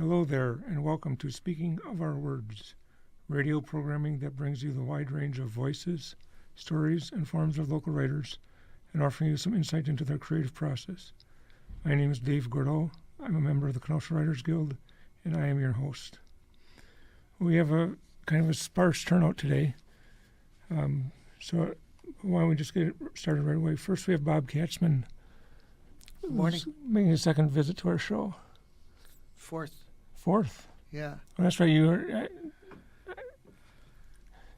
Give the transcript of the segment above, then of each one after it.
Hello there, and welcome to Speaking of Our Words, radio programming that brings you the wide range of voices, stories, and forms of local writers, and offering you some insight into their creative process. My name is Dave Gourdoux. I'm a member of the Kenosha Writers Guild, and I am your host. We have a kind of a sparse turnout today, so why don't we just get started right away. First, we have Bob Katzman. Good morning. Making a second visit to our show. Fourth? Yeah. Oh, that's right. You were.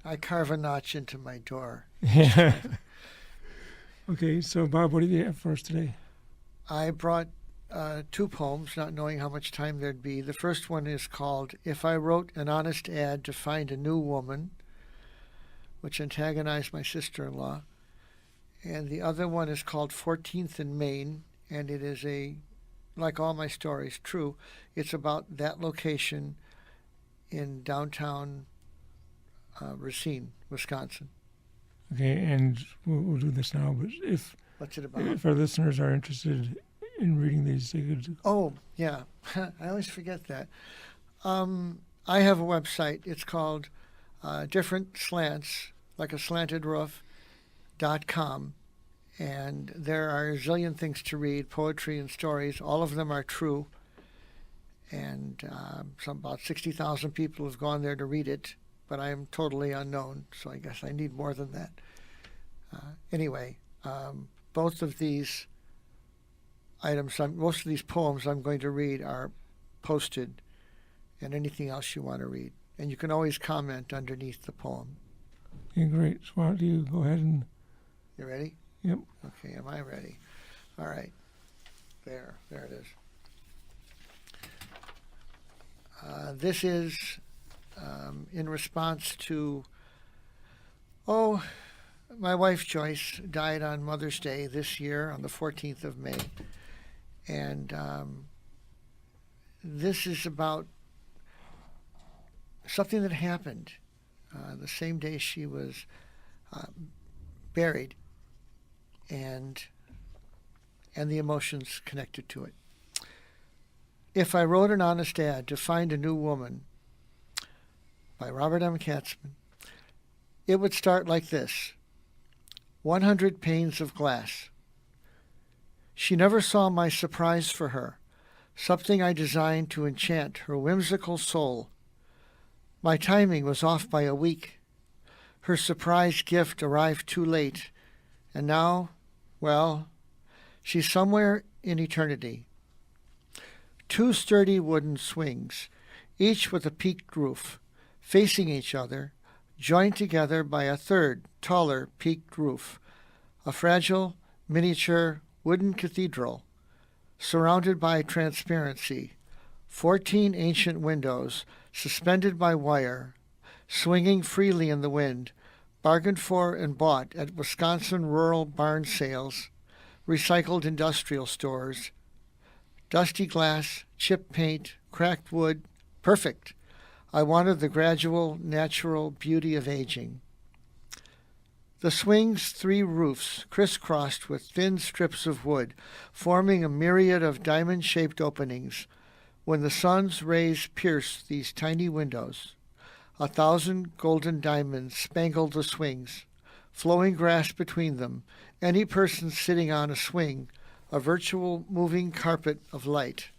I carve a notch into my door. Yeah. Okay, so Bob, what do you have for us today? I brought two poems, not knowing how much time there'd be. The first one is called If I Wrote an Honest Ad to Find a New Woman, which antagonized my sister-in-law. And the other one is called 14th in Maine, and it is like all my stories, true. It's about that location in downtown Racine, Wisconsin. Okay, and we'll do this now, but What's it about? if our listeners are interested in reading these, they could... Oh, yeah. I always forget that. I have a website. It's called Different Slants, like a slanted roof.com. And there are a zillion things to read, poetry and stories. All of them are true. And about 60,000 people have gone there to read it, but I am totally unknown, so I guess I need more than that. Anyway, both of these items, most of these poems I'm going to read are posted, and anything else you want to read. And you can always comment underneath the poem. Okay, great. So why don't you go ahead and... You ready? Yep. Okay, am I ready? All right. There it is. This is in response to, my wife Joyce died on Mother's Day this year on the 14th of May. And this is about something that happened the same day she was buried. And the emotions connected to it. If I Wrote an Honest Ad to Find a New Woman by Robert M. Katzman, it would start like this. 100 panes of glass. She never saw my surprise for her, something I designed to enchant her whimsical soul. My timing was off by a week. Her surprise gift arrived too late, and now... well, she's somewhere in eternity. 2 sturdy wooden swings, each with a peaked roof, facing each other, joined together by a third, taller, peaked roof, a fragile, miniature wooden cathedral, surrounded by transparency, 14 ancient windows suspended by wire, swinging freely in the wind, bargained for and bought at Wisconsin rural barn sales, recycled industrial stores, dusty glass, chipped paint, cracked wood, perfect. I wanted the gradual, natural beauty of aging. The swing's 3 roofs crisscrossed with thin strips of wood, forming a myriad of diamond-shaped openings. When the sun's rays pierced these tiny windows, 1,000 golden diamonds spangled the swings, flowing grass between them, any person sitting on a swing, a virtual moving carpet of light.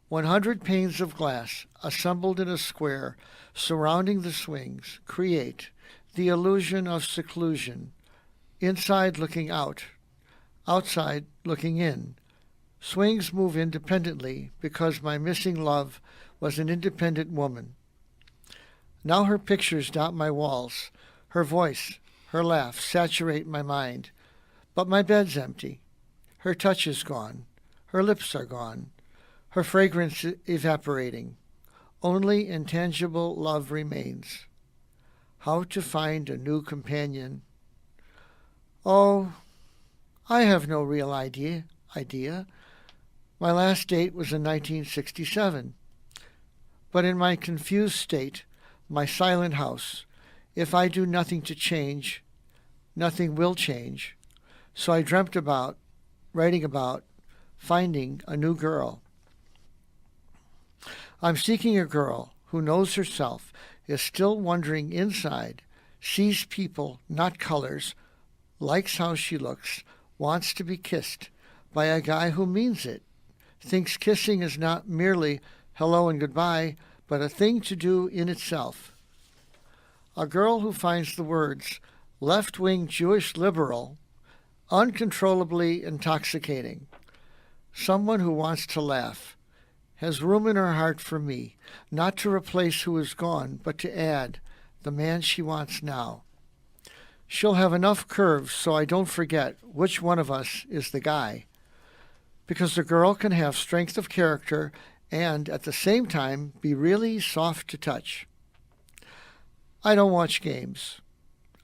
100 panes of glass, assembled in a square, surrounding the swings, create the illusion of seclusion, inside looking out, outside looking in. Swings move independently because my missing love was an independent woman. Now her pictures dot my walls, her voice, her laugh saturate my mind. But my bed's empty. Her touch is gone. Her lips are gone. Her fragrance evaporating. Only intangible love remains. How to find a new companion? Oh, I have no real idea. My last date was in 1967. But in my confused state, my silent house, if I do nothing to change, nothing will change. So I writing about, finding a new girl. I'm seeking a girl who knows herself, is still wondering inside, sees people, not colors, likes how she looks, wants to be kissed by a guy who means it, thinks kissing is not merely hello and goodbye, but a thing to do in itself. A girl who finds the words left-wing Jewish liberal uncontrollably intoxicating. Someone who wants to laugh, has room in her heart for me, not to replace who is gone, but to add the man she wants now. She'll have enough curves so I don't forget which one of us is the guy, because the girl can have strength of character and at the same time be really soft to touch. I don't watch games.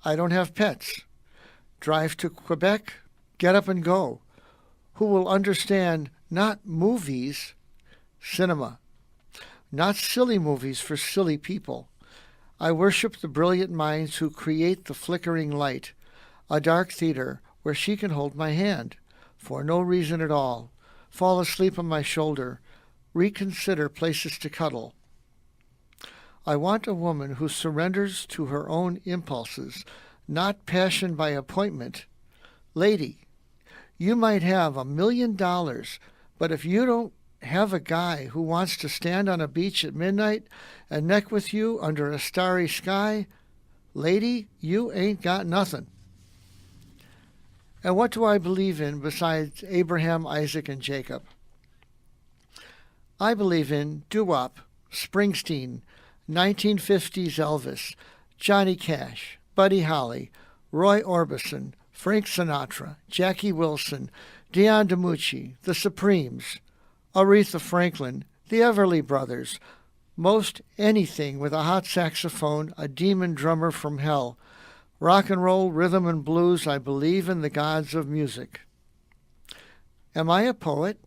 I don't have pets. Drive to Quebec, get up and go. Who will understand not movies, cinema, not silly movies for silly people. I worship the brilliant minds who create the flickering light, a dark theater where she can hold my hand, for no reason at all, fall asleep on my shoulder, reconsider places to cuddle. I want a woman who surrenders to her own impulses, not passion by appointment. Lady, you might have $1 million, but if you don't have a guy who wants to stand on a beach at midnight and neck with you under a starry sky, lady, you ain't got nothing. And what do I believe in besides Abraham, Isaac, and Jacob? I believe in doo-wop, Springsteen, 1950s Elvis, Johnny Cash, Buddy Holly, Roy Orbison, Frank Sinatra, Jackie Wilson, Dion DiMucci, The Supremes, Aretha Franklin, the Everly Brothers, most anything with a hot saxophone, a demon drummer from hell. Rock and roll, rhythm and blues, I believe in the gods of music. Am I a poet?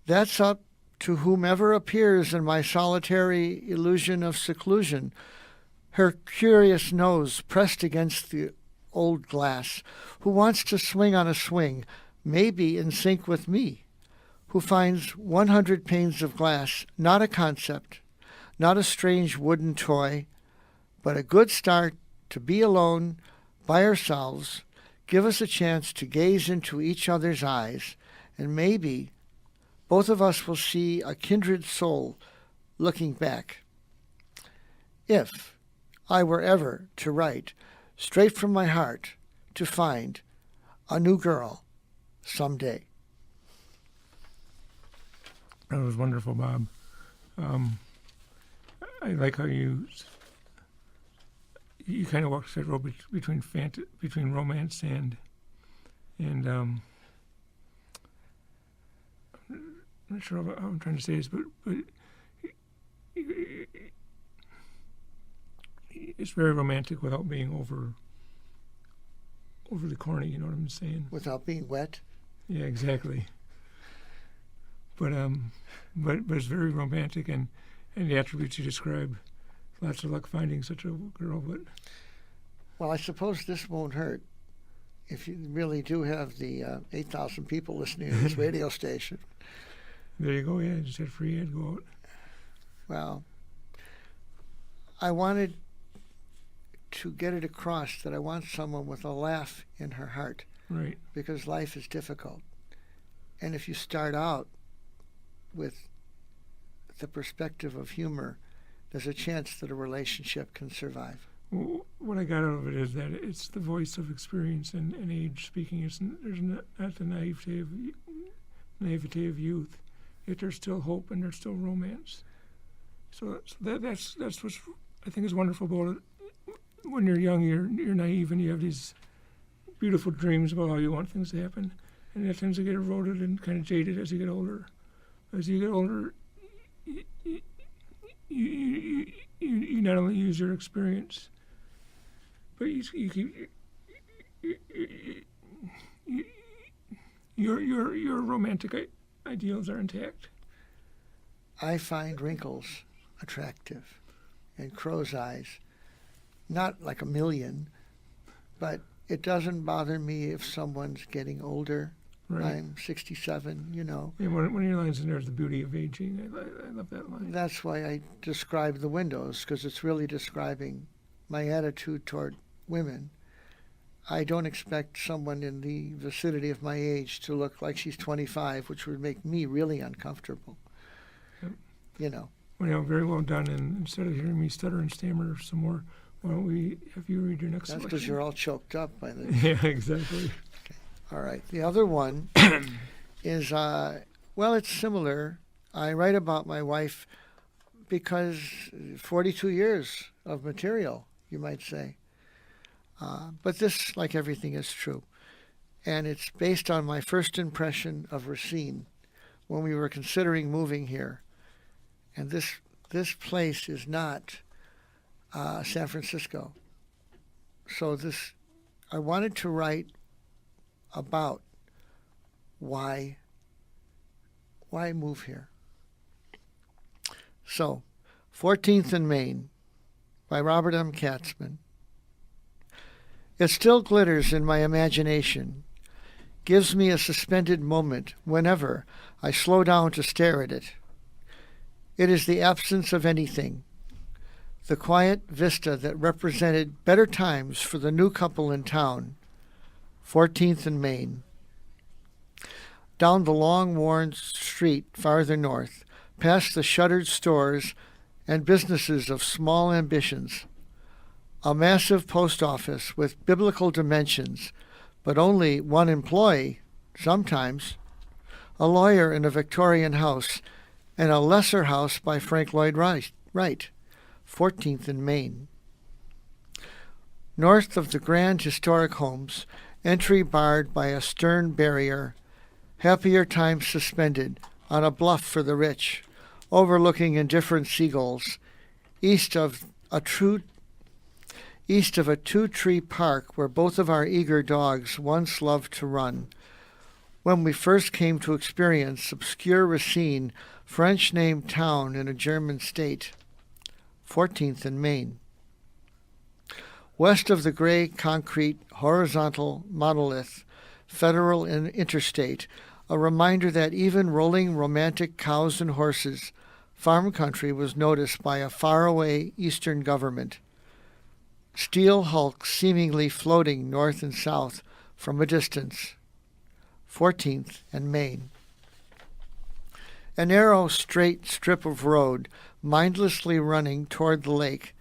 That's up to whomever appears in my solitary illusion of seclusion, her curious nose pressed against the old glass, who wants to swing on a swing, maybe in sync with me, who finds 100 panes of glass, not a concept, not a strange wooden toy, but a good start to be alone, by ourselves, give us a chance to gaze into each other's eyes, and maybe both of us will see a kindred soul looking back. If I were ever to write straight from my heart to find a new girl someday. That was wonderful, Bob. I like how you kind of walked that road between romance and I'm not sure how I'm trying to say this, but it's very romantic without being overly corny. You know what I'm saying? Without being wet? Yeah, exactly. But it's very romantic, and the attributes you describe. Lots of luck finding such a girl, but well, I suppose this won't hurt if you really do have the 8,000 people listening to this radio station. There you go. Yeah, just had free ad go out. Well, I wanted to get it across that I want someone with a laugh in her heart. Right. Because life is difficult. And if you start out with the perspective of humor, there's a chance that a relationship can survive. Well, what I got out of it is that it's the voice of experience and age speaking. There's not the naivete of youth. Yet there's still hope and there's still romance. So that's what's I think is wonderful about it. When you're young, you're naive and you have these beautiful dreams about how you want things to happen, and that tends to get eroded and kind of jaded as you get older. As you get older, you not only use your experience, but you keep your romantic ideals are intact. I find wrinkles attractive and crow's eyes. Not like 1 million, but it doesn't bother me if someone's getting older Right. I'm 67, you know. And one of your lines in there is the beauty of aging. I love that line. That's why I describe the windows, because it's really describing my attitude toward women. I don't expect someone in the vicinity of my age to look like she's 25, which would make me really uncomfortable. Yep. You know. Well, very well done. And instead of hearing me stutter and stammer some more, why don't we have you read your next That's selection? because you're all choked up by this. Yeah, exactly. Okay. All right. The other one is, well, it's similar. I write about my wife because 42 years of material, you might say. But this, like everything, is true. And it's based on my first impression of Racine when we were considering moving here. And this place is not San Francisco. So I wanted to write about why move here. So, 14th and Main by Robert M. Katzman. It still glitters in my imagination, gives me a suspended moment whenever I slow down to stare at it. It is the absence of anything, the quiet vista that represented better times for the new couple in town, 14th and Main. Down the long, worn street farther north, past the shuttered stores and businesses of small ambitions, a massive post office with biblical dimensions, but only one employee, sometimes, a lawyer in a Victorian house, and a lesser house by Frank Lloyd Wright, 14th and Main. North of the grand historic homes, entry barred by a stern barrier, happier times suspended on a bluff for the rich, overlooking indifferent seagulls, east of a two-tree park where both of our eager dogs once loved to run. When we first came to experience obscure Racine, French-named town in a German state, 14th and Main. West of the gray concrete horizontal monolith, federal and interstate, a reminder that even rolling romantic cows and horses, farm country was noticed by a faraway eastern government. Steel hulks seemingly floating north and south from a distance, 14th and Main. A narrow, straight strip of road, mindlessly running toward the lake.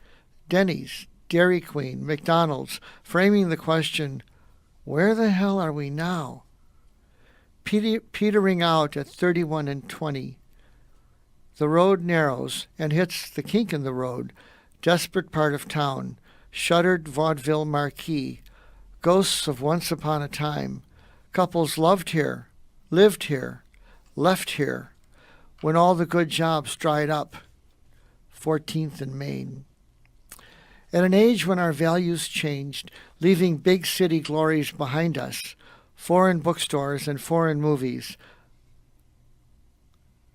Denny's, Dairy Queen, McDonald's, framing the question, where the hell are we now? Petering out at 31 and 20. The road narrows and hits the kink in the road, desperate part of town, shuttered vaudeville marquee, ghosts of once upon a time, couples loved here, lived here, left here, when all the good jobs dried up, 14th and Main. At an age when our values changed, leaving big city glories behind us, foreign bookstores and foreign movies.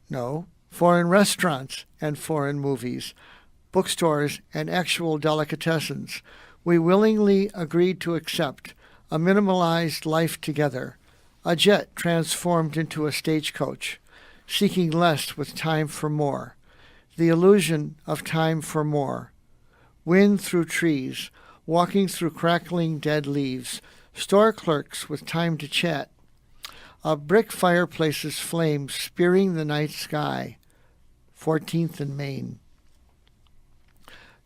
No, foreign restaurants and foreign movies, bookstores and actual delicatessens, we willingly agreed to accept a minimalized life together, a jet transformed into a stagecoach, seeking less with time for more, the illusion of time for more. Wind through trees, walking through crackling dead leaves, store clerks with time to chat, a brick fireplace's flames spearing the night sky, 14th and Main.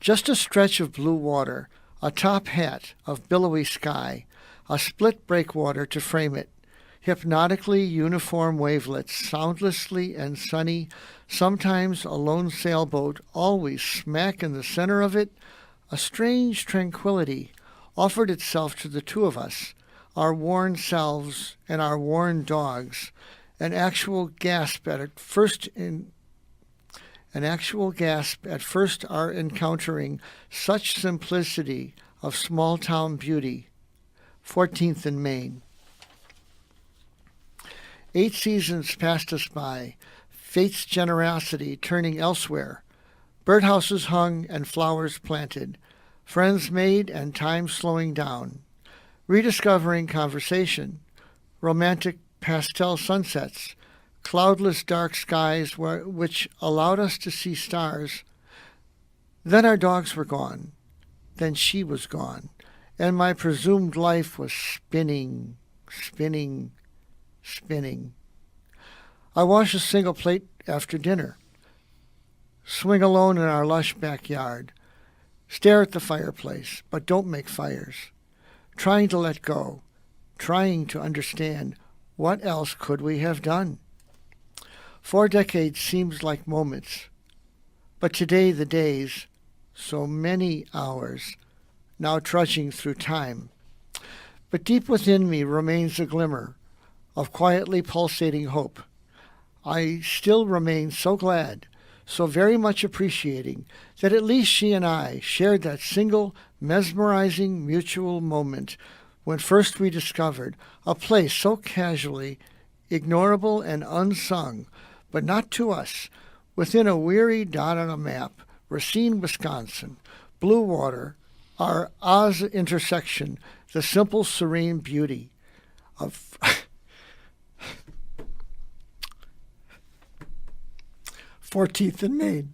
Just a stretch of blue water, a top hat of billowy sky, a split breakwater to frame it, hypnotically uniform wavelets, soundlessly and sunny, sometimes a lone sailboat, always smack in the center of it. A strange tranquility offered itself to the two of us, our worn selves and our worn dogs, an actual gasp at first our encountering such simplicity of small-town beauty, 14th and Main. 8 seasons passed us by, fate's generosity turning elsewhere, birdhouses hung and flowers planted, friends made and time slowing down, rediscovering conversation, romantic pastel sunsets, cloudless dark skies which allowed us to see stars. Then our dogs were gone. Then she was gone. And my presumed life was spinning, spinning, spinning. I wash a single plate after dinner, swing alone in our lush backyard, stare at the fireplace, but don't make fires, trying to let go, trying to understand what else could we have done. 4 decades seems like moments, but today the days, so many hours, now trudging through time. But deep within me remains a glimmer of quietly pulsating hope. I still remain so glad, so very much appreciating that at least she and I shared that single mesmerizing mutual moment when first we discovered a place so casually ignorable and unsung, but not to us, within a weary dot on a map, Racine, Wisconsin, blue water, our Oz intersection, the simple, serene beauty of 14th and Main.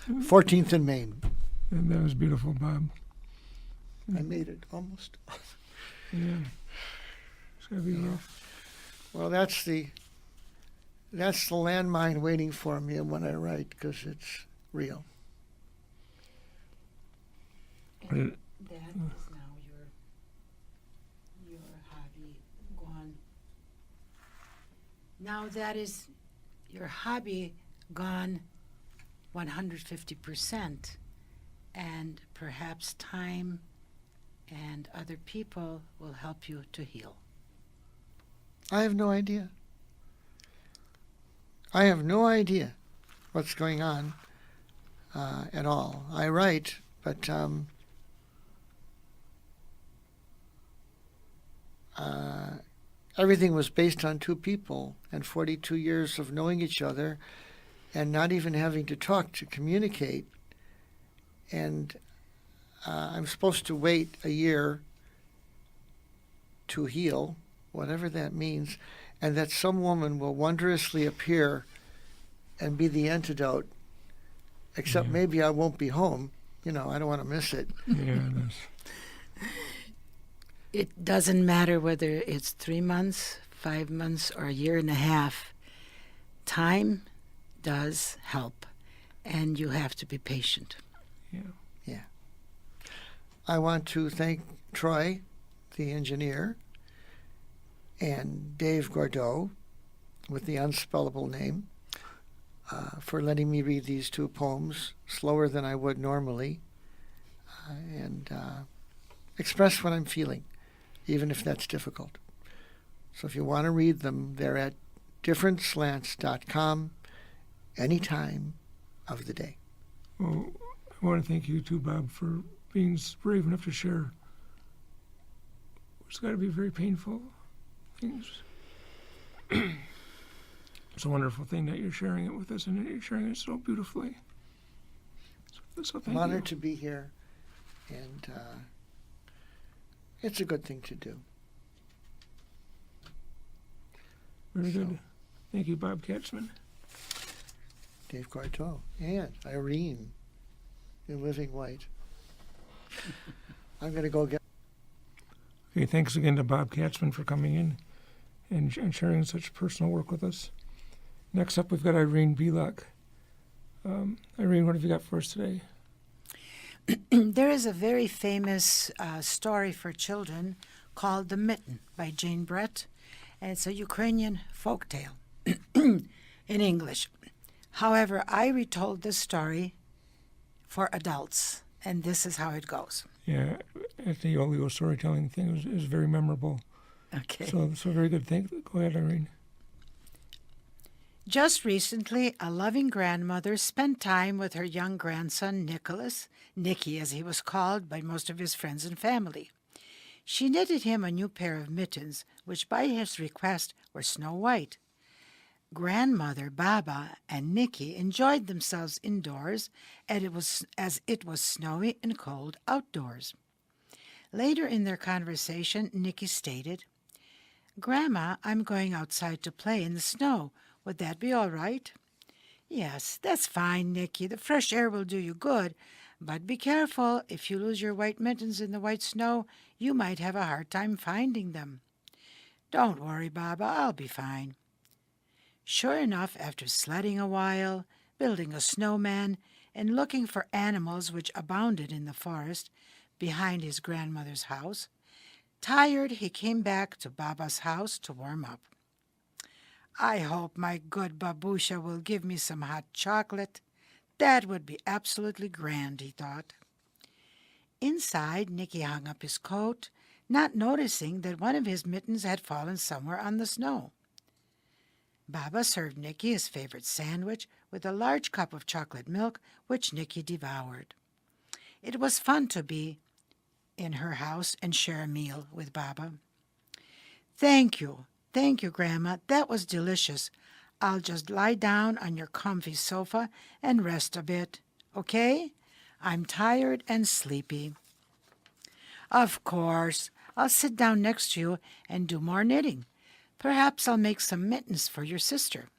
14th and Main. And that was beautiful, Bob. I made it almost. Yeah. It's going to be rough. Well, that's the landmine waiting for me when I write, because it's real. And that is now your hobby gone. Now that is your hobby gone 150%, and perhaps time and other people will help you to heal. I have no idea. I have no idea what's going on at all. I write, but everything was based on 2 people and 42 years of knowing each other and not even having to talk to communicate. And I'm supposed to wait a year to heal, whatever that means, and that some woman will wondrously appear and be the antidote, except maybe I won't be home. I don't want to miss it. Yeah, It doesn't matter whether it's 3 months, 5 months, or a year and a half. Time does help, and you have to be patient. Yeah. I want to thank Troy, the engineer, and Dave Gourdoux, with the unspellable name, for letting me read these 2 poems slower than I would normally, and express what I'm feeling, even if that's difficult. So if you want to read them, they're at differentslants.com any time of the day. Well, I want to thank you too, Bob, for being brave enough to share. It's got to be very painful things. It's a wonderful thing that you're sharing it with us, and that you're sharing it so beautifully. So thank I'm honored you. to be here, and it's a good thing to do. Very good. Thank you, Bob Katzman. Dave Gourdoux and Irene in Living White. I'm going to go get... Okay, thanks again to Bob Katzman for coming in and sharing such personal work with us. Next up, we've got Irene Bilak. Irene, what have you got for us today? There is a very famous story for children called The Mitten by Jane Brett, and it's a Ukrainian folk tale in English. However, I retold this story for adults, and this is how it goes. Yeah, at the Olio storytelling thing, it was very memorable. Okay. So very good. Go ahead, Irene. Just recently, a loving grandmother spent time with her young grandson, Nicky as he was called by most of his friends and family. She knitted him a new pair of mittens, which by his request were snow white. Grandmother Baba and Nicky enjoyed themselves indoors, as it was snowy and cold outdoors. Later in their conversation, Nicky stated, "Grandma, I'm going outside to play in the snow. Would that be all right?" "Yes, that's fine, Nicky. The fresh air will do you good. But be careful. If you lose your white mittens in the white snow, you might have a hard time finding them." "Don't worry, Baba. I'll be fine." Sure enough, after sledding a while, building a snowman, and looking for animals which abounded in the forest behind his grandmother's house, tired, he came back to Baba's house to warm up. "I hope my good babusha will give me some hot chocolate. That would be absolutely grand," he thought. Inside, Nicky hung up his coat, not noticing that one of his mittens had fallen somewhere on the snow. Baba served Nicky his favorite sandwich with a large cup of chocolate milk, which Nicky devoured. It was fun to be in her house and share a meal with Baba. Thank you, Grandma. That was delicious. I'll just lie down on your comfy sofa and rest a bit, okay? I'm tired and sleepy." "Of course. I'll sit down next to you and do more knitting. Perhaps I'll make some mittens for your sister."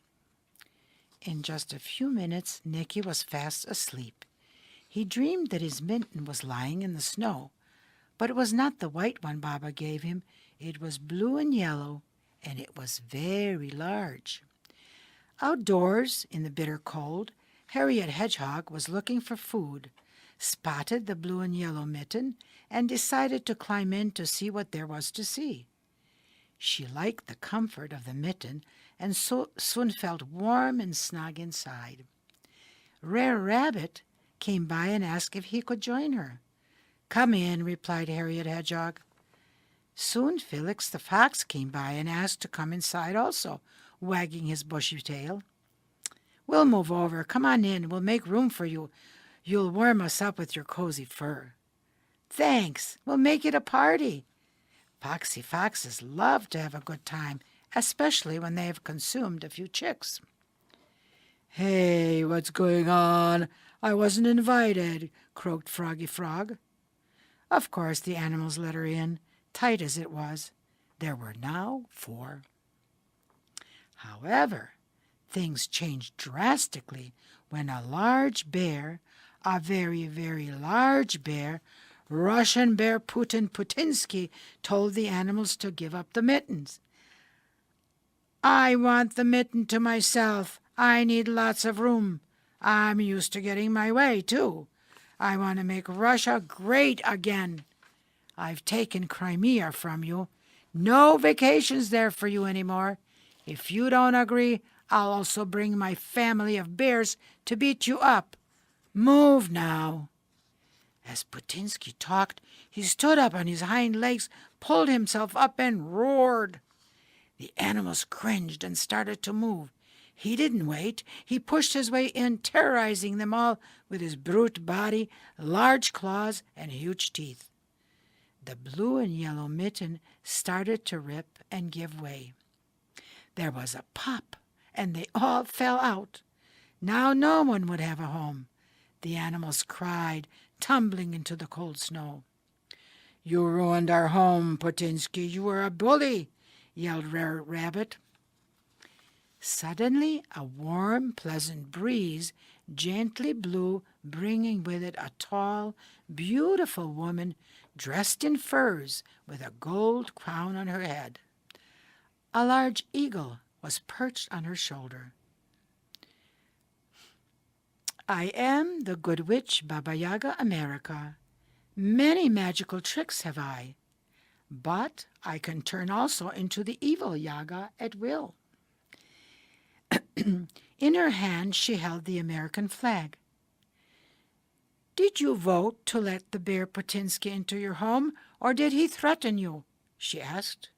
In just a few minutes, Nicky was fast asleep. He dreamed that his mitten was lying in the snow, but it was not the white one Baba gave him. It was blue and yellow, and it was very large. Outdoors, in the bitter cold, Harriet Hedgehog was looking for food, spotted the blue and yellow mitten, and decided to climb in to see what there was to see. She liked the comfort of the mitten and soon felt warm and snug inside. Rare Rabbit came by and asked if he could join her. "Come in," replied Harriet Hedgehog. Soon Felix the Fox came by and asked to come inside also, wagging his bushy tail. "We'll move over. Come on in. We'll make room for you. You'll warm us up with your cozy fur." "Thanks. We'll make it a party." Foxy Foxes love to have a good time, especially when they have consumed a few chicks. "Hey, what's going on? I wasn't invited," croaked Froggy Frog. Of course, the animals let her in, tight as it was. There were now 4. However, things changed drastically when a large bear, a very, very large bear, Russian bear Putinsky, told the animals to give up the mittens. "I want the mitten to myself. I need lots of room. I'm used to getting my way, too. I want to make Russia great again. I've taken Crimea from you. No vacations there for you anymore. If you don't agree, I'll also bring my family of bears to beat you up. Move now." As Putinsky talked, he stood up on his hind legs, pulled himself up, and roared. The animals cringed and started to move. He didn't wait. He pushed his way in, terrorizing them all with his brute body, large claws, and huge teeth. The blue and yellow mitten started to rip and give way. There was a pop, and they all fell out. Now no one would have a home. The animals cried, tumbling into the cold snow. "You ruined our home, Putinsky. You were a bully," yelled Rare Rabbit. Suddenly, a warm, pleasant breeze gently blew, bringing with it a tall, beautiful woman dressed in furs with a gold crown on her head. A large eagle was perched on her shoulder. "I am the Good Witch Baba Yaga America. Many magical tricks have I, but I can turn also into the evil Yaga at will." In her hand she held the American flag. "Did you vote to let the bear Putinsky into your home, or did he threaten you?" she asked.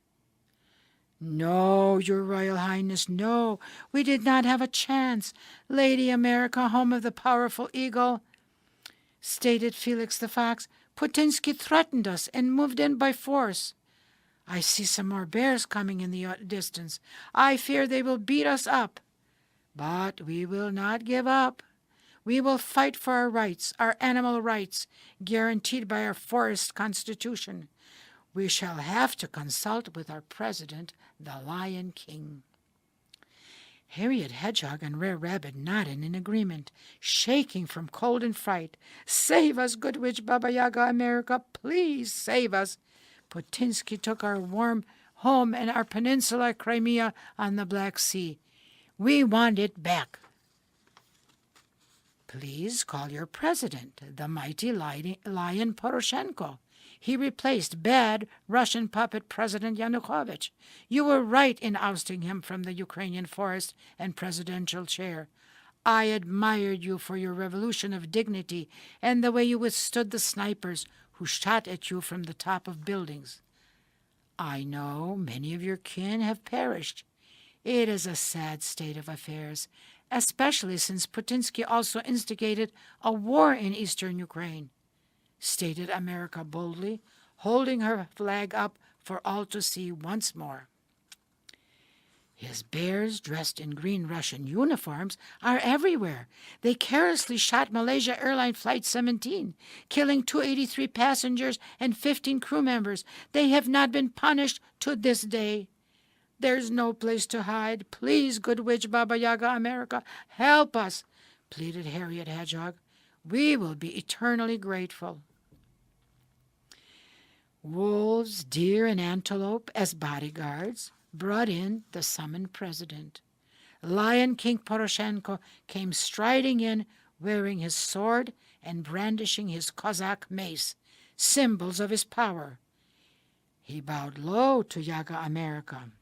"No, Your Royal Highness, no. We did not have a chance. Lady America, home of the powerful eagle," stated Felix the Fox, "Putinsky threatened us and moved in by force. I see some more bears coming in the distance. I fear they will beat us up. But we will not give up. We will fight for our rights, our animal rights, guaranteed by our forest constitution. We shall have to consult with our president, the Lion King." Harriet Hedgehog and Rare Rabbit nodded in agreement, shaking from cold and fright. "Save us, good witch Baba Yaga America, please save us. Putinsky took our warm home and our peninsula Crimea on the Black Sea. We want it back." "Please call your president, the mighty lion Poroshenko. He replaced bad Russian puppet President Yanukovych. You were right in ousting him from the Ukrainian forest and presidential chair. I admired you for your revolution of dignity and the way you withstood the snipers who shot at you from the top of buildings. I know many of your kin have perished. It is a sad state of affairs, especially since Putinsky also instigated a war in eastern Ukraine," stated America boldly, holding her flag up for all to see once more. "His bears, dressed in green Russian uniforms, are everywhere. They carelessly shot Malaysia Airline Flight 17, killing 283 passengers and 15 crew members. They have not been punished to this day. There's no place to hide. Please, good witch Baba Yaga America, help us," pleaded Harriet Hedgehog. "We will be eternally grateful." Wolves, deer, and antelope as bodyguards brought in the summoned president. Lion King Poroshenko came striding in, wearing his sword and brandishing his Cossack mace, symbols of his power. He bowed low to Yaga America.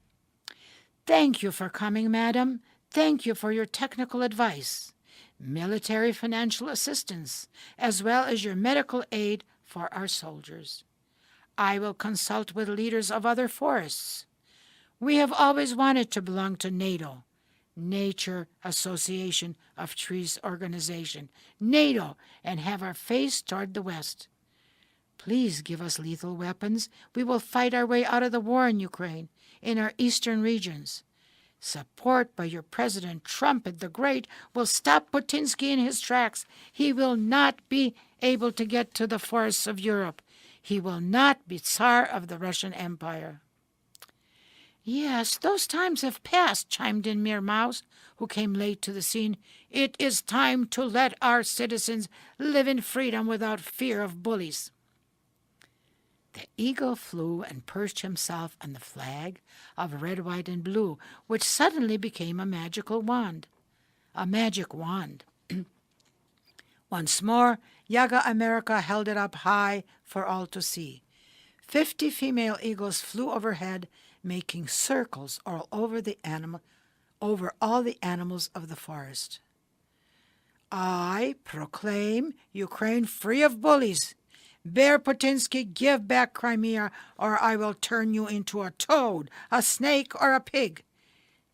"Thank you for coming, madam. Thank you for your technical advice, military financial assistance, as well as your medical aid for our soldiers. I will consult with leaders of other forests. We have always wanted to belong to NATO, Nature Association of Trees Organization, NATO, and have our face toward the west. Please give us lethal weapons. We will fight our way out of the war in Ukraine, in our eastern regions. Support by your President Trumpet the Great will stop Putinsky in his tracks. He will not be able to get to the forests of Europe. He will not be Tsar of the Russian Empire." "Yes, those times have passed," chimed in Mere Mouse, who came late to the scene. "It is time to let our citizens live in freedom without fear of bullies." The eagle flew and perched himself on the flag of red, white, and blue, which suddenly became a magic wand. Once more, Yaga America held it up high for all to see. 50 female eagles flew overhead, making circles all over all the animals of the forest. "I proclaim Ukraine free of bullies. Bear Putinsky, give back Crimea, or I will turn you into a toad, a snake, or a pig.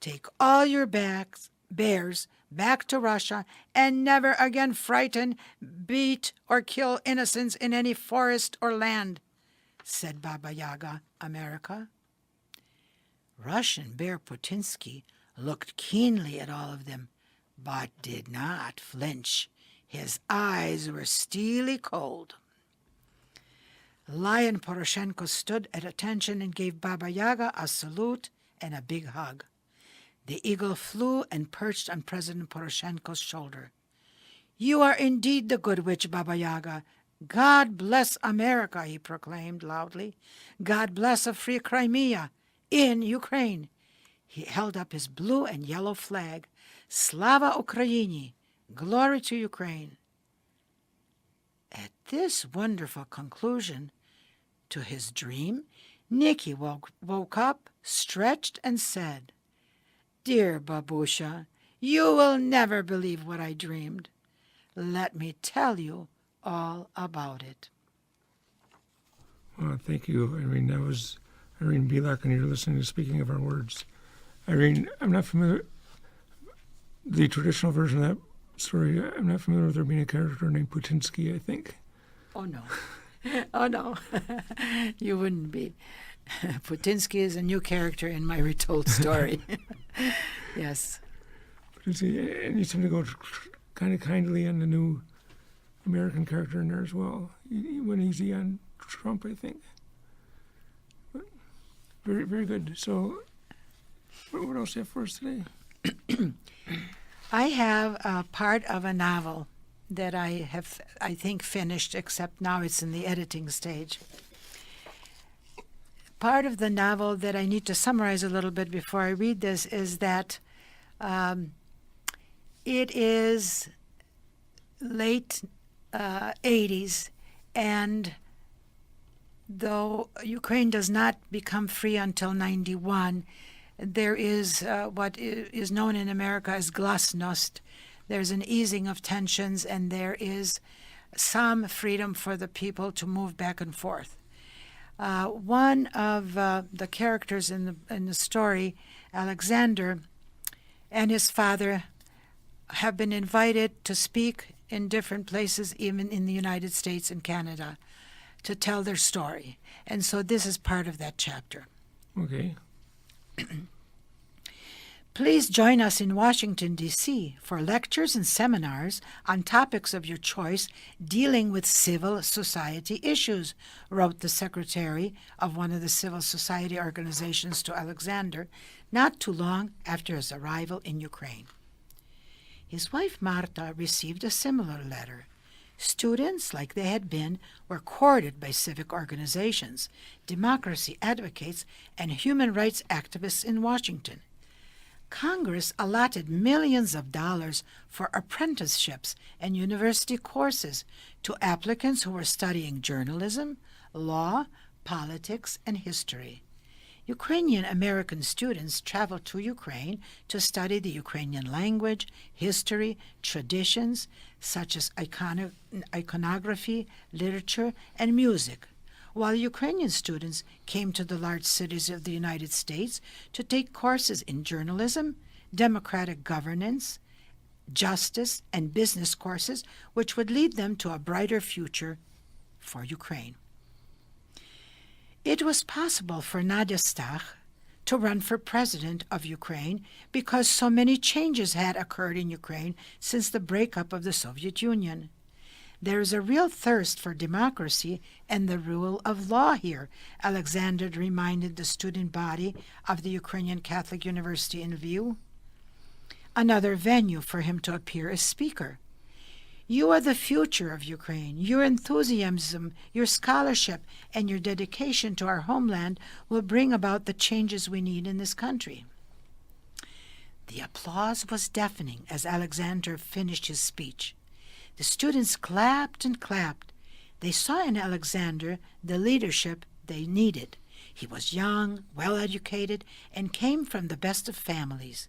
Take all your bears back to Russia and never again frighten, beat, or kill innocents in any forest or land," said Baba Yaga America. Russian Bear Putinsky looked keenly at all of them, but did not flinch. His eyes were steely cold. Lion Poroshenko stood at attention and gave Baba Yaga a salute and a big hug. The eagle flew and perched on President Poroshenko's shoulder. "You are indeed the good witch, Baba Yaga. God bless America," he proclaimed loudly. "God bless a free Crimea in Ukraine." He held up his blue and yellow flag. "Slava Ukraini! Glory to Ukraine!" At this wonderful conclusion to his dream, Nicky woke up, stretched, and said, "Dear Babusha, you will never believe what I dreamed. Let me tell you all about it." Well, thank you, Irene. That was Irene Bilak, and you're listening to Speaking of Our Words. Irene, I'm not familiar the traditional version of that story. I'm not familiar with there being a character named Putinsky, I think. Oh, no. Oh, no. You wouldn't be. Putinsky is a new character in my retold story. Yes. And you seem to go kind of kindly on the new American character in there as well. He went easy on Trump, I think. But very, very good. So, what else do you have for us today? I have a part of a novel that I think, finished, except now it's in the editing stage. Part of the novel that I need to summarize a little bit before I read this is that it is late 80s, and though Ukraine does not become free until 91, there is what is known in America as glasnost. There's an easing of tensions, and there is some freedom for the people to move back and forth. One of the characters in the story, Alexander, and his father have been invited to speak in different places, even in the United States and Canada, to tell their story. And so this is part of that chapter. Okay. Please join us in Washington, D.C. for lectures and seminars on topics of your choice dealing with civil society issues, wrote the secretary of one of the civil society organizations to Alexander not too long after his arrival in Ukraine. His wife Marta received a similar letter. Students, like they had been, were courted by civic organizations, democracy advocates, and human rights activists in Washington. Congress allotted millions of dollars for apprenticeships and university courses to applicants who were studying journalism, law, politics, and history. Ukrainian American students traveled to Ukraine to study the Ukrainian language, history, traditions, such as iconography, literature, and music, while Ukrainian students came to the large cities of the United States to take courses in journalism, democratic governance, justice, and business courses, which would lead them to a brighter future for Ukraine. It was possible for Nadia Stach to run for president of Ukraine because so many changes had occurred in Ukraine since the breakup of the Soviet Union. There is a real thirst for democracy and the rule of law here, Alexander reminded the student body of the Ukrainian Catholic University in Lviv, another venue for him to appear as speaker. You are the future of Ukraine. Your enthusiasm, your scholarship, and your dedication to our homeland will bring about the changes we need in this country. The applause was deafening as Alexander finished his speech. The students clapped and clapped. They saw in Alexander the leadership they needed. He was young, well-educated, and came from the best of families.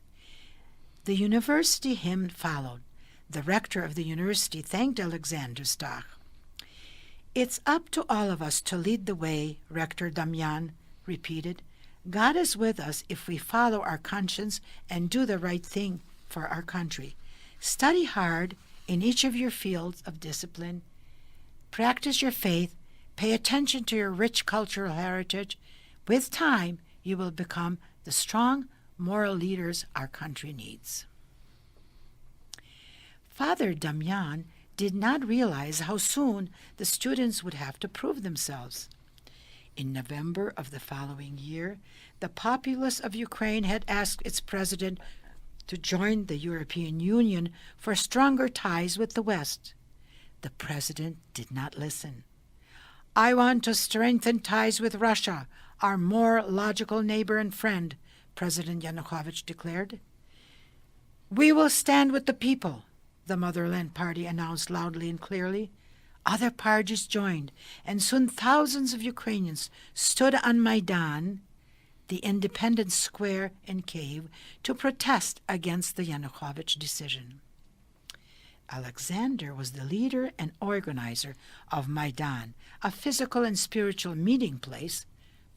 The university hymn followed. The rector of the university thanked Alexander Stach. It's up to all of us to lead the way, Rector Damian repeated. God is with us if we follow our conscience and do the right thing for our country. Study hard in each of your fields of discipline. Practice your faith. Pay attention to your rich cultural heritage. With time, you will become the strong, moral leaders our country needs. Father Damian did not realize how soon the students would have to prove themselves. In November of the following year, the populace of Ukraine had asked its president to join the European Union for stronger ties with the West. The president did not listen. I want to strengthen ties with Russia, our more logical neighbor and friend, President Yanukovych declared. We will stand with the people, the Motherland Party announced loudly and clearly. Other parties joined, and soon thousands of Ukrainians stood on Maidan, the Independence Square in Kyiv, to protest against the Yanukovych decision. Alexander was the leader and organizer of Maidan, a physical and spiritual meeting place,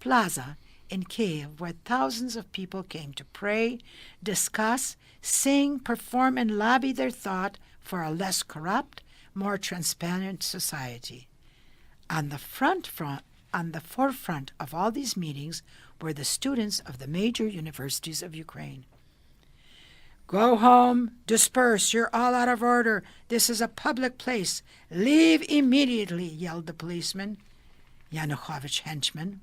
plaza, in Kyiv, where thousands of people came to pray, discuss, sing, perform, and lobby their thought for a less corrupt, more transparent society. On the forefront of all these meetings were the students of the major universities of Ukraine. Go home, disperse, you're all out of order. This is a public place. Leave immediately, yelled the policeman, Yanukovych henchman.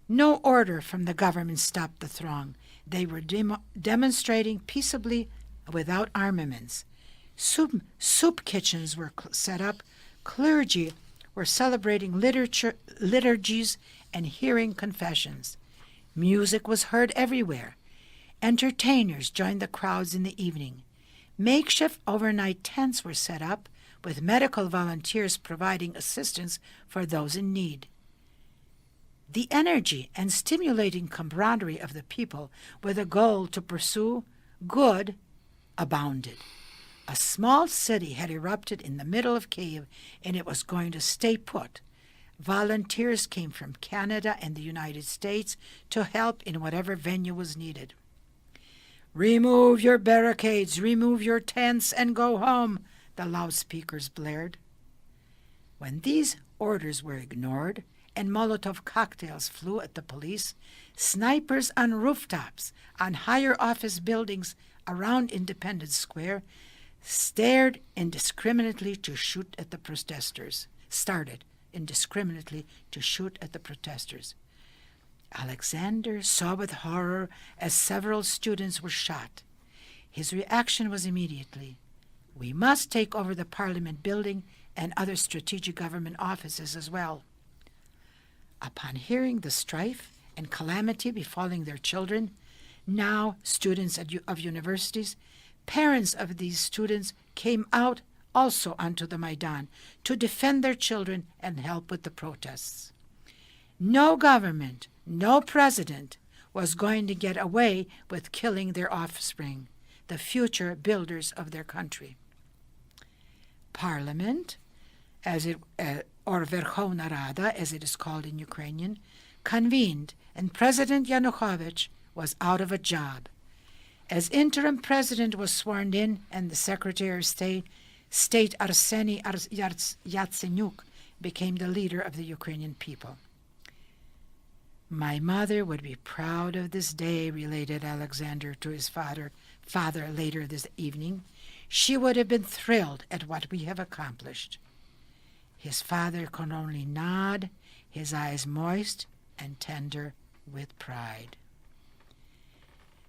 No order from the government stopped the throng. They were demonstrating peaceably without armaments. Soup kitchens were set up. Clergy were celebrating liturgies and hearing confessions. Music was heard everywhere. Entertainers joined the crowds in the evening. Makeshift overnight tents were set up, with medical volunteers providing assistance for those in need. The energy and stimulating camaraderie of the people with a goal to pursue good abounded. A small city had erupted in the middle of Kiev, and it was going to stay put. Volunteers came from Canada and the United States to help in whatever venue was needed. Remove your barricades, remove your tents, and go home, the loudspeakers blared. When these orders were ignored and Molotov cocktails flew at the police, snipers on rooftops, on higher office buildings around Independence Square, started indiscriminately to shoot at the protesters. Alexander saw with horror as several students were shot. His reaction was immediately, "We must take over the Parliament building and other strategic government offices as well." Upon hearing the strife and calamity befalling their children, now students of universities, parents of these students came out also onto the Maidan to defend their children and help with the protests. No government, no president was going to get away with killing their offspring, the future builders of their country. Parliament, or Verkhovna Rada, as it is called in Ukrainian, convened, and President Yanukovych was out of a job. As interim president was sworn in, and the Secretary of State Arseny Yatsenyuk became the leader of the Ukrainian people. "My mother would be proud of this day," related Alexander to his father later this evening. "She would have been thrilled at what we have accomplished." His father could only nod, his eyes moist and tender with pride.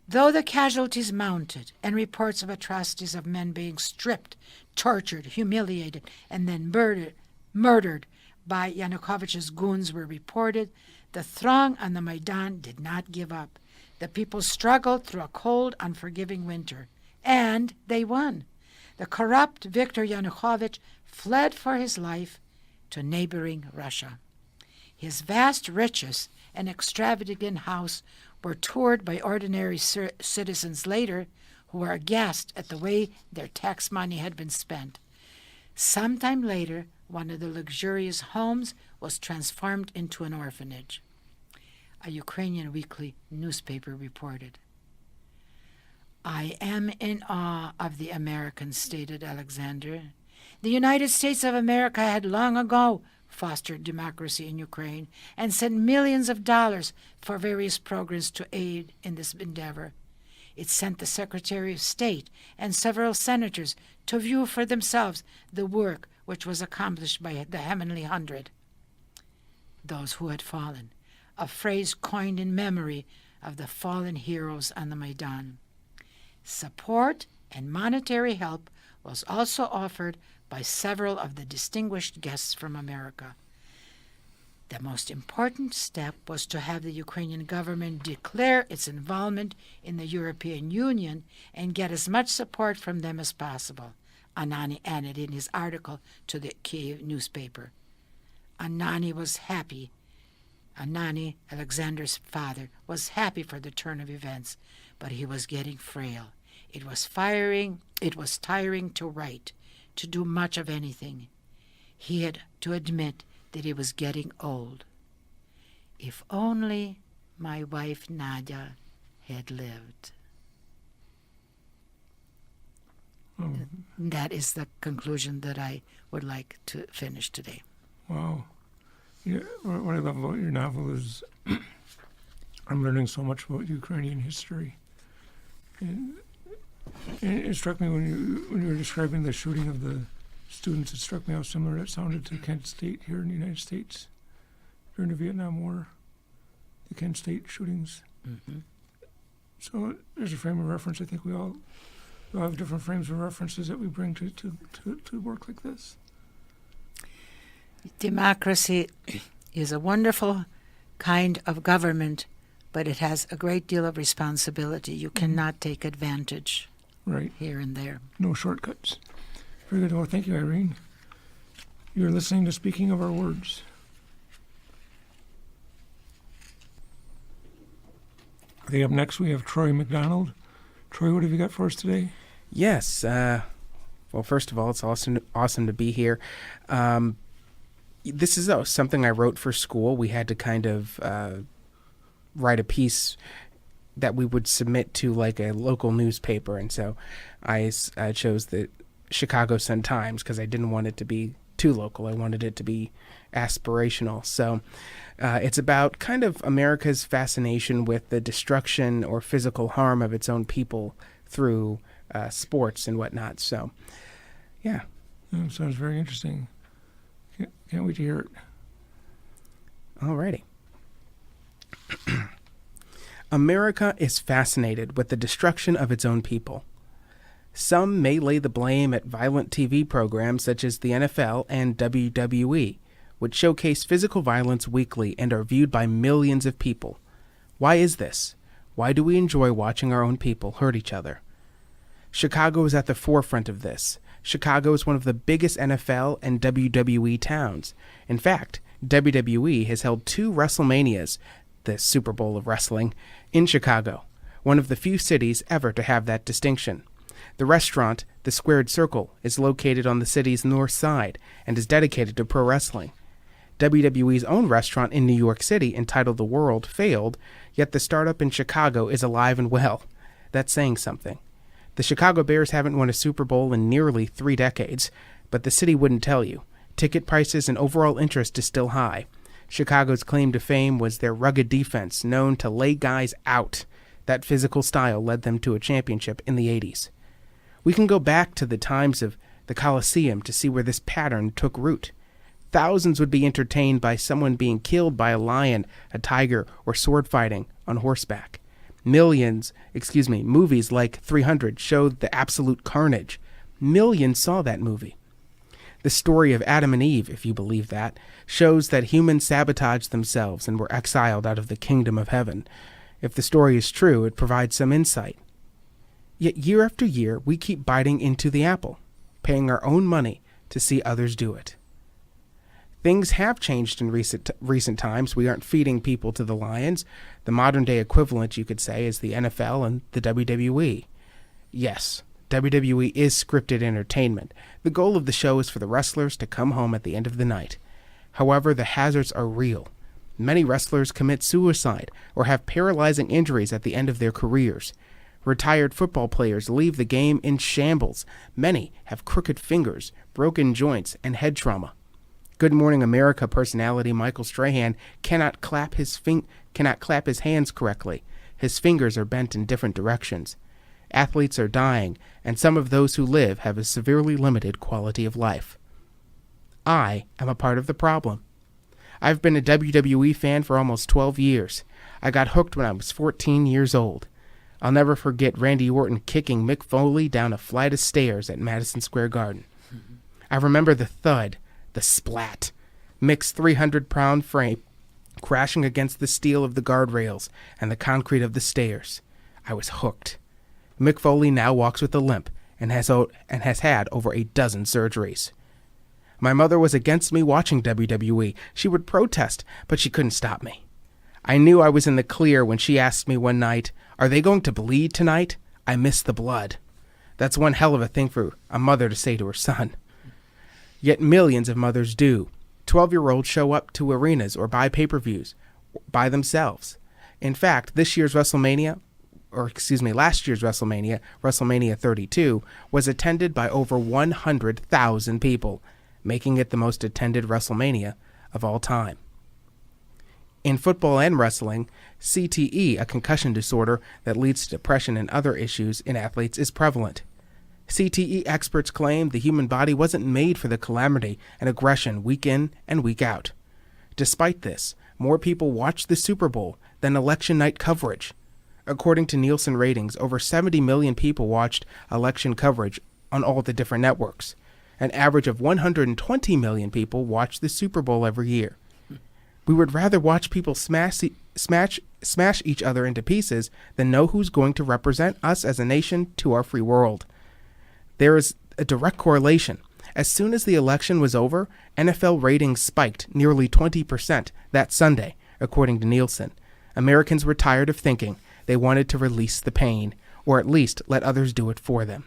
Though the casualties mounted and reports of atrocities of men being stripped, tortured, humiliated, and then murdered by Yanukovych's goons were reported, the throng on the Maidan did not give up. The people struggled through a cold, unforgiving winter, and they won. The corrupt Viktor Yanukovych fled for his life to neighboring Russia. His vast riches and extravagant house were toured by ordinary citizens later, who were aghast at the way their tax money had been spent. Sometime later, one of the luxurious homes was transformed into an orphanage. A Ukrainian weekly newspaper reported. "I am in awe of the Americans," stated Alexander. "The United States of America had long ago fostered democracy in Ukraine and sent millions of dollars for various programs to aid in this endeavor. It sent the Secretary of State and several senators to view for themselves the work which was accomplished by the Heavenly Hundred, those who had fallen, a phrase coined in memory of the fallen heroes on the Maidan. Support and monetary help was also offered by several of the distinguished guests from America. The most important step was to have the Ukrainian government declare its involvement in the European Union and get as much support from them as possible, Anani added in his article to the Kiev newspaper. Anani, Alexander's father, was happy for the turn of events, but he was getting frail. It was tiring to write, to do much of anything. He had to admit that he was getting old. If only my wife Nadia had lived. That is the conclusion that I would like to finish today. Wow. Yeah, what I love about your novel is I'm learning so much about Ukrainian history. And And it struck me when you were describing the shooting of the students, it struck me how similar it sounded to Kent State here in the United States during the Vietnam War, the Kent State shootings. Mm-hmm. So there's a frame of reference. I think we all have different frames of references that we bring to work like this. Democracy is a wonderful kind of government, but it has a great deal of responsibility. You cannot take advantage Right. here and there. No shortcuts. Very good. Well, thank you, Irene. You're listening to Speaking of Our Words. Okay, up next we have Troy McDonald. Troy, what have you got for us today? Yes. Well, first of all, it's awesome to be here. This is something I wrote for school. We had to kind of write a piece that we would submit to like a local newspaper, and so I chose the Chicago Sun-Times because I didn't want it to be too local. I wanted it to be aspirational. So it's about kind of America's fascination with the destruction or physical harm of its own people through sports and whatnot. So, yeah. Sounds very interesting. Can't wait to hear it. Alrighty. America is fascinated with the destruction of its own people. Some may lay the blame at violent TV programs such as the NFL and WWE, which showcase physical violence weekly and are viewed by millions of people. Why is this? Why do we enjoy watching our own people hurt each other? Chicago is at the forefront of this. Chicago is one of the biggest NFL and WWE towns. In fact, WWE has held 2 WrestleManias, the Super Bowl of wrestling, in Chicago, one of the few cities ever to have that distinction. The restaurant, the Squared Circle, is located on the city's north side and is dedicated to pro wrestling. WWE's own restaurant in New York City, entitled The World, failed, yet the startup in Chicago is alive and well. That's saying something. The Chicago Bears haven't won a Super Bowl in nearly 3 decades, but the city wouldn't tell you. Ticket prices and overall interest is still high. Chicago's claim to fame was their rugged defense, known to lay guys out. That physical style led them to a championship in the 80s. We can go back to the times of the Coliseum to see where this pattern took root. Thousands would be entertained by someone being killed by a lion, a tiger, or sword fighting on horseback. Movies like 300 showed the absolute carnage. Millions saw that movie. The story of Adam and Eve, if you believe that, shows that humans sabotaged themselves and were exiled out of the kingdom of heaven. If the story is true, it provides some insight. Yet year after year, we keep biting into the apple, paying our own money to see others do it. Things have changed in recent times. We aren't feeding people to the lions. The modern-day equivalent, you could say, is the NFL and the WWE. Yes, WWE is scripted entertainment. The goal of the show is for the wrestlers to come home at the end of the night. However, the hazards are real. Many wrestlers commit suicide or have paralyzing injuries at the end of their careers. Retired football players leave the game in shambles. Many have crooked fingers, broken joints, and head trauma. Good Morning America personality Michael Strahan cannot clap his hands correctly. His fingers are bent in different directions. Athletes are dying, and some of those who live have a severely limited quality of life. I am a part of the problem. I've been a WWE fan for almost 12 years. I got hooked when I was 14 years old. I'll never forget Randy Orton kicking Mick Foley down a flight of stairs at Madison Square Garden. I remember the thud, the splat, Mick's 300-pound frame crashing against the steel of the guardrails and the concrete of the stairs. I was hooked. Mick Foley now walks with a limp and has had over a dozen surgeries. My mother was against me watching WWE. She would protest, but she couldn't stop me. I knew I was in the clear when she asked me one night, "Are they going to bleed tonight? I miss the blood." That's one hell of a thing for a mother to say to her son. Yet millions of mothers do. 12-year-olds show up to arenas or buy pay-per-views by themselves. In fact, last year's WrestleMania, WrestleMania 32, was attended by over 100,000 people, making it the most attended WrestleMania of all time. In football and wrestling, CTE, a concussion disorder that leads to depression and other issues in athletes, is prevalent. CTE experts claim the human body wasn't made for the calamity and aggression week in and week out. Despite this, more people watched the Super Bowl than election night coverage. According to Nielsen ratings, over 70 million people watched election coverage on all the different networks. An average of 120 million people watch the Super Bowl every year. We would rather watch people smash each other into pieces than know who's going to represent us as a nation to our free world. There is a direct correlation. As soon as the election was over, NFL ratings spiked nearly 20% that Sunday, according to Nielsen. Americans were tired of thinking. They wanted to release the pain, or at least let others do it for them.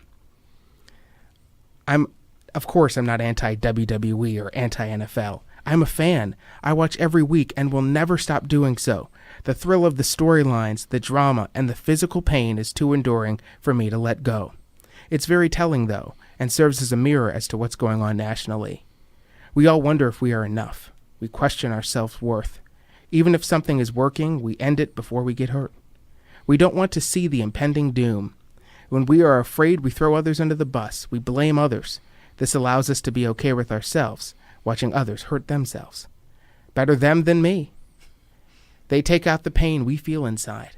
Of course, I'm not anti-WWE or anti-NFL. I'm a fan. I watch every week and will never stop doing so. The thrill of the storylines, the drama, and the physical pain is too enduring for me to let go. It's very telling, though, and serves as a mirror as to what's going on nationally. We all wonder if we are enough. We question our self-worth. Even if something is working, we end it before we get hurt. We don't want to see the impending doom. When we are afraid, we throw others under the bus. We blame others. This allows us to be okay with ourselves, watching others hurt themselves. Better them than me. They take out the pain we feel inside.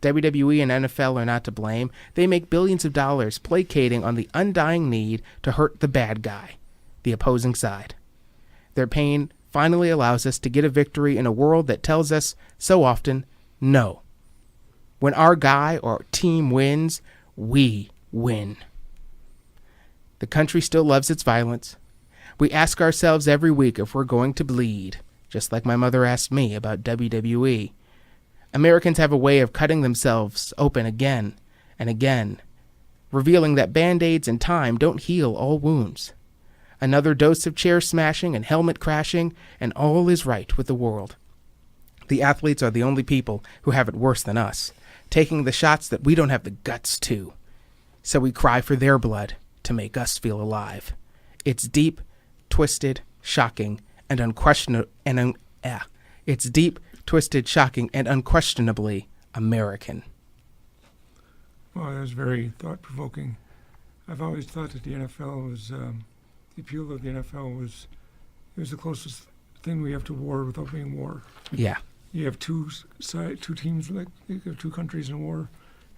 WWE and NFL are not to blame. They make billions of dollars placating on the undying need to hurt the bad guy, the opposing side. Their pain finally allows us to get a victory in a world that tells us so often, no. When our guy or team wins, we win. The country still loves its violence. We ask ourselves every week if we're going to bleed, just like my mother asked me about WWE. Americans have a way of cutting themselves open again and again, revealing that Band-Aids and time don't heal all wounds. Another dose of chair smashing and helmet crashing, and all is right with the world. The athletes are the only people who have it worse than us, taking the shots that we don't have the guts to. So we cry for their blood to make us feel alive. It's deep, twisted, shocking, and It's deep, twisted, shocking, and unquestionably American. Well, that was very thought-provoking. I've always thought that the NFL was, the appeal of the NFL was the closest thing we have to war without being war. Yeah. You have two teams, like you have two countries in war,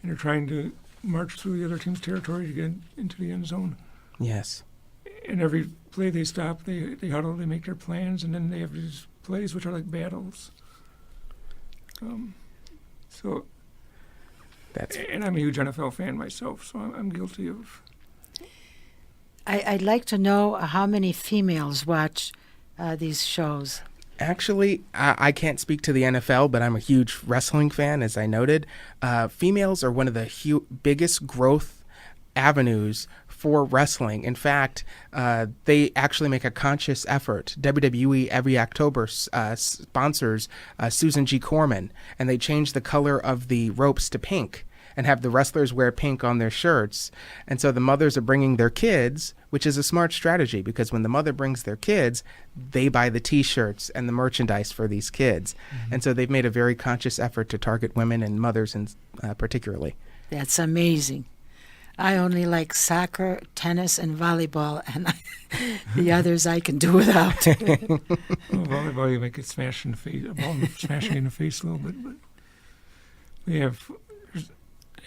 and they're trying to march through the other team's territory to get into the end zone. Yes. And every play they stop, they huddle, they make their plans, and then they have these plays which are like battles. And I'm a huge NFL fan myself, so I'm guilty of. I'd like to know how many females watch these shows. Actually, I can't speak to the NFL, but I'm a huge wrestling fan, as I noted. Females are one of the biggest growth avenues for wrestling. In fact, they actually make a conscious effort. WWE every October sponsors Susan G. Corman, and they change the color of the ropes to pink and have the wrestlers wear pink on their shirts. And so the mothers are bringing their kids, which is a smart strategy, because when the mother brings their kids, they buy the T-shirts and the merchandise for these kids. Mm-hmm. And so they've made a very conscious effort to target women and mothers particularly. That's amazing. I only like soccer, tennis, and volleyball, and the others I can do without. Well, volleyball, you might get smashed in the face, a ball smashing in the face a little bit, but we have.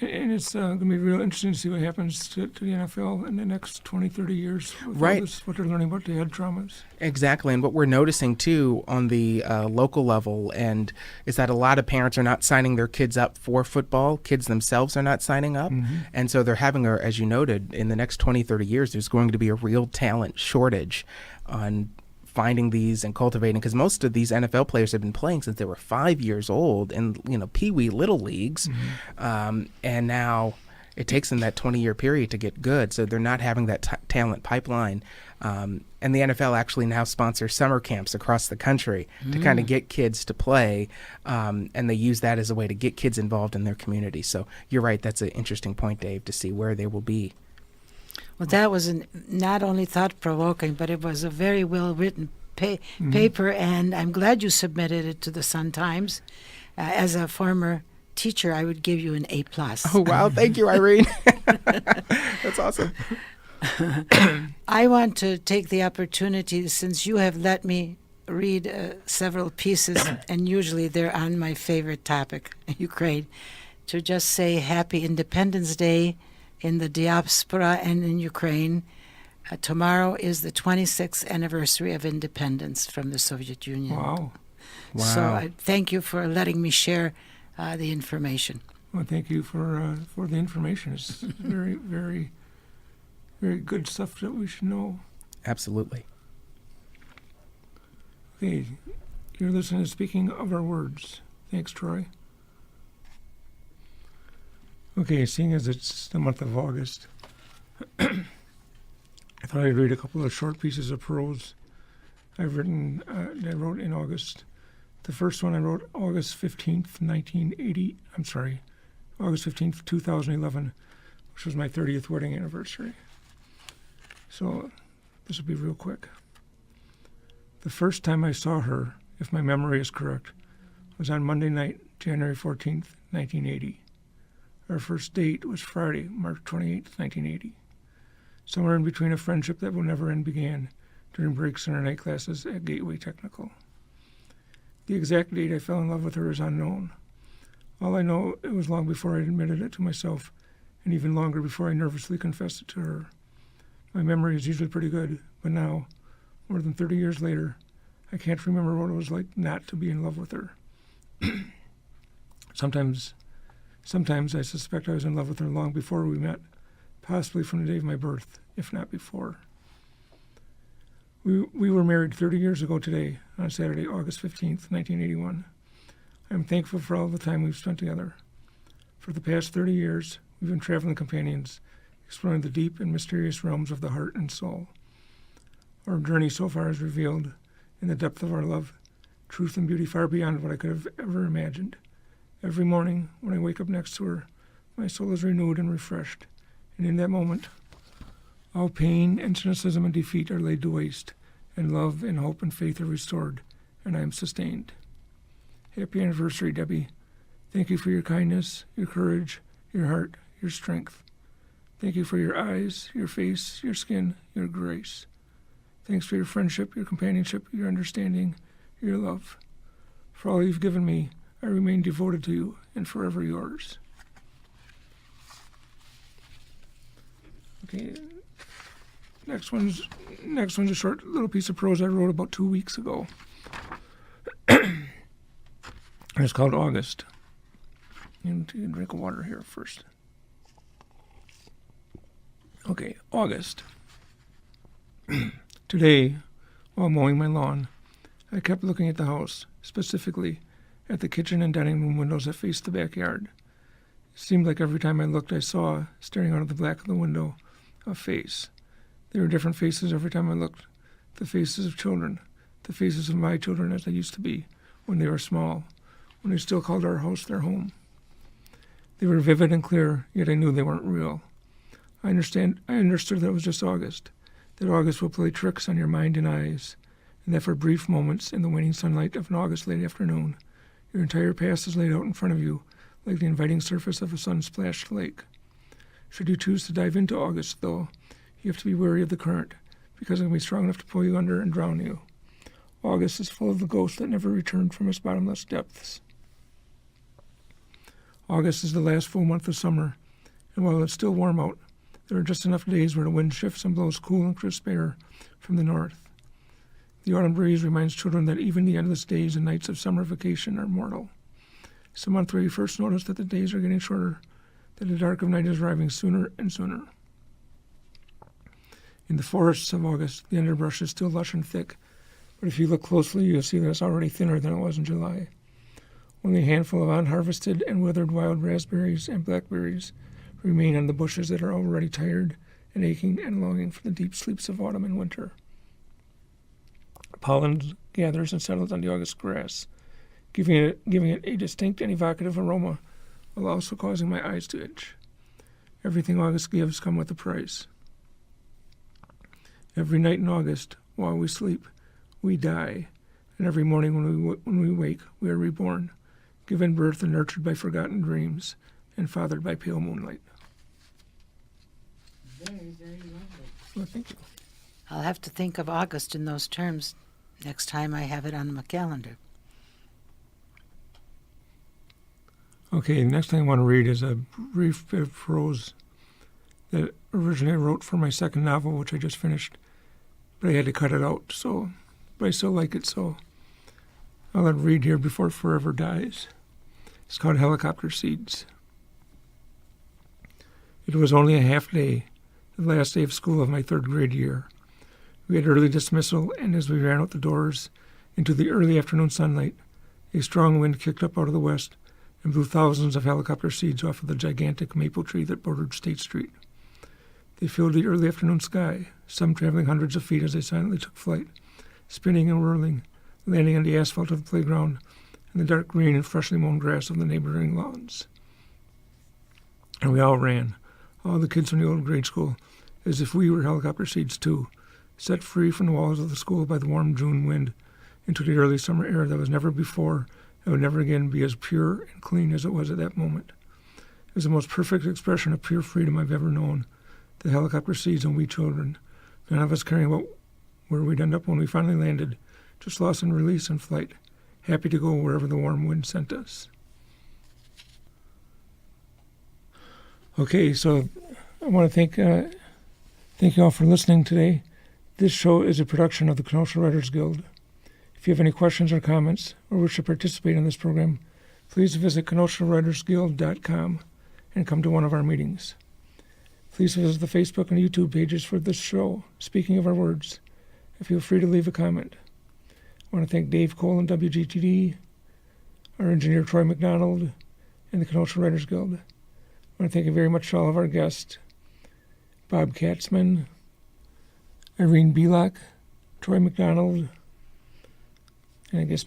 And it's going to be real interesting to see what happens to the NFL in the next 20, 30 years. Right. What they're learning about the head traumas. Exactly. And what we're noticing, too, on the local level, and is that a lot of parents are not signing their kids up for football. Kids themselves are not signing up. Mm-hmm. And so they're having, as you noted, in the next 20, 30 years, there's going to be a real talent shortage on finding these and cultivating, because most of these NFL players have been playing since they were 5 years old in Pee-wee little leagues, mm-hmm. And now it takes them that 20-year period to get good, so they're not having that talent pipeline. And the NFL actually now sponsors summer camps across the country to kind of get kids to play, and they use that as a way to get kids involved in their community. So you're right, that's an interesting point, Dave, to see where they will be. Well, that was not only thought-provoking, but it was a very well-written paper, and I'm glad you submitted it to the Sun-Times. As a former teacher, I would give you an A+. Oh, wow. Thank you, Irene. That's awesome. I want to take the opportunity, since you have let me read several pieces, and usually they're on my favorite topic, Ukraine, to just say Happy Independence Day in the diaspora and in Ukraine. Tomorrow is the 26th anniversary of independence from the Soviet Union. Wow. So I thank you for letting me share the information. Well, thank you for the information. It's very, very, very good stuff that we should know. Absolutely. Okay, you're listening to Speaking of Our Words. Thanks, Troy. Okay, seeing as it's the month of August, I thought I'd read a couple of short pieces of prose that I wrote in August. The first one I wrote August 15th, 2011, which was my 30th wedding anniversary. So this will be real quick. The first time I saw her, if my memory is correct, was on Monday night, January 14th, 1980. Our first date was Friday, March 28th, 1980. Somewhere in between a friendship that will never end began during breaks in our night classes at Gateway Technical. The exact date I fell in love with her is unknown. All I know, it was long before I admitted it to myself, and even longer before I nervously confessed it to her. My memory is usually pretty good, but now, more than 30 years later, I can't remember what it was like not to be in love with her. Sometimes I suspect I was in love with her long before we met, possibly from the day of my birth, if not before. We were married 30 years ago today, on Saturday, August 15th, 1981. I am thankful for all the time we've spent together. For the past 30 years, we've been traveling companions, exploring the deep and mysterious realms of the heart and soul. Our journey so far has revealed, in the depth of our love, truth and beauty far beyond what I could have ever imagined. Every morning, when I wake up next to her, my soul is renewed and refreshed, and in that moment, all pain and cynicism and defeat are laid to waste, and love and hope and faith are restored, and I am sustained. Happy anniversary, Debbie. Thank you for your kindness, your courage, your heart, your strength. Thank you for your eyes, your face, your skin, your grace. Thanks for your friendship, your companionship, your understanding, your love. For all you've given me, I remain devoted to you and forever yours. Okay, next one's a short little piece of prose I wrote about 2 weeks ago. And it's called August. And take a drink of water here first. Okay, August. Today, while mowing my lawn, I kept looking at the house, specifically at the kitchen and dining room windows that faced the backyard. It seemed like every time I looked, I saw, staring out of the black of the window, a face. There were different faces every time I looked. The faces of children, the faces of my children as they used to be when they were small, when they still called our house their home. They were vivid and clear, yet I knew they weren't real. I understood that it was just August, that August will play tricks on your mind and eyes, and that for brief moments in the waning sunlight of an August late afternoon, your entire past is laid out in front of you like the inviting surface of a sun-splashed lake. Should you choose to dive into August, though, you have to be wary of the current, because it can be strong enough to pull you under and drown you. August is full of the ghosts that never returned from its bottomless depths. August is the last full month of summer, and while it's still warm out, there are just enough days where the wind shifts and blows cool and crisp air from the north. The autumn breeze reminds children that even the endless days and nights of summer vacation are mortal. It's the month where you first notice that the days are getting shorter, that the dark of night is arriving sooner and sooner. In the forests of August, the underbrush is still lush and thick, but if you look closely, you'll see that it's already thinner than it was in July. Only a handful of unharvested and withered wild raspberries and blackberries remain on the bushes that are already tired and aching and longing for the deep sleeps of autumn and winter. Pollen gathers and settles on the August grass, giving it a distinct and evocative aroma, while also causing my eyes to itch. Everything August gives comes with a price. Every night in August, while we sleep, we die, and every morning when we wake, we are reborn, given birth and nurtured by forgotten dreams, and fathered by pale moonlight. Very, very lovely. Well, thank you. I'll have to think of August in those terms next time I have it on my calendar. Okay, the next thing I want to read is a brief bit of prose that originally I wrote for my second novel, which I just finished, but I had to cut it out, but I still like it, so I'll let it read here before it forever dies. It's called Helicopter Seeds. It was only a half day, the last day of school of my third grade year. We had early dismissal, and as we ran out the doors into the early afternoon sunlight, a strong wind kicked up out of the west and blew thousands of helicopter seeds off of the gigantic maple tree that bordered State Street. They filled the early afternoon sky, some traveling hundreds of feet as they silently took flight, spinning and whirling, landing on the asphalt of the playground and the dark green and freshly mown grass of the neighboring lawns. And we all ran, all the kids from the old grade school, as if we were helicopter seeds too, set free from the walls of the school by the warm June wind into the early summer air that was never before and would never again be as pure and clean as it was at that moment. It was the most perfect expression of pure freedom I've ever known, the helicopter seeds and we children, none of us caring about where we'd end up when we finally landed, just lost in release and flight, happy to go wherever the warm wind sent us. Okay, so I want to thank you all for listening today. This show is a production of the Kenosha Writers Guild. If you have any questions or comments or wish to participate in this program, please visit KenoshaWritersGuild.com and come to one of our meetings. Please visit the Facebook and YouTube pages for this show, Speaking of Our Words, and feel free to leave a comment. I want to thank Dave Cole and WGTD, our engineer Troy McDonald, and the Kenosha Writers Guild. I want to thank you very much to all of our guests, Bob Katzman, Irene Bilak, Troy McDonald, and I guess my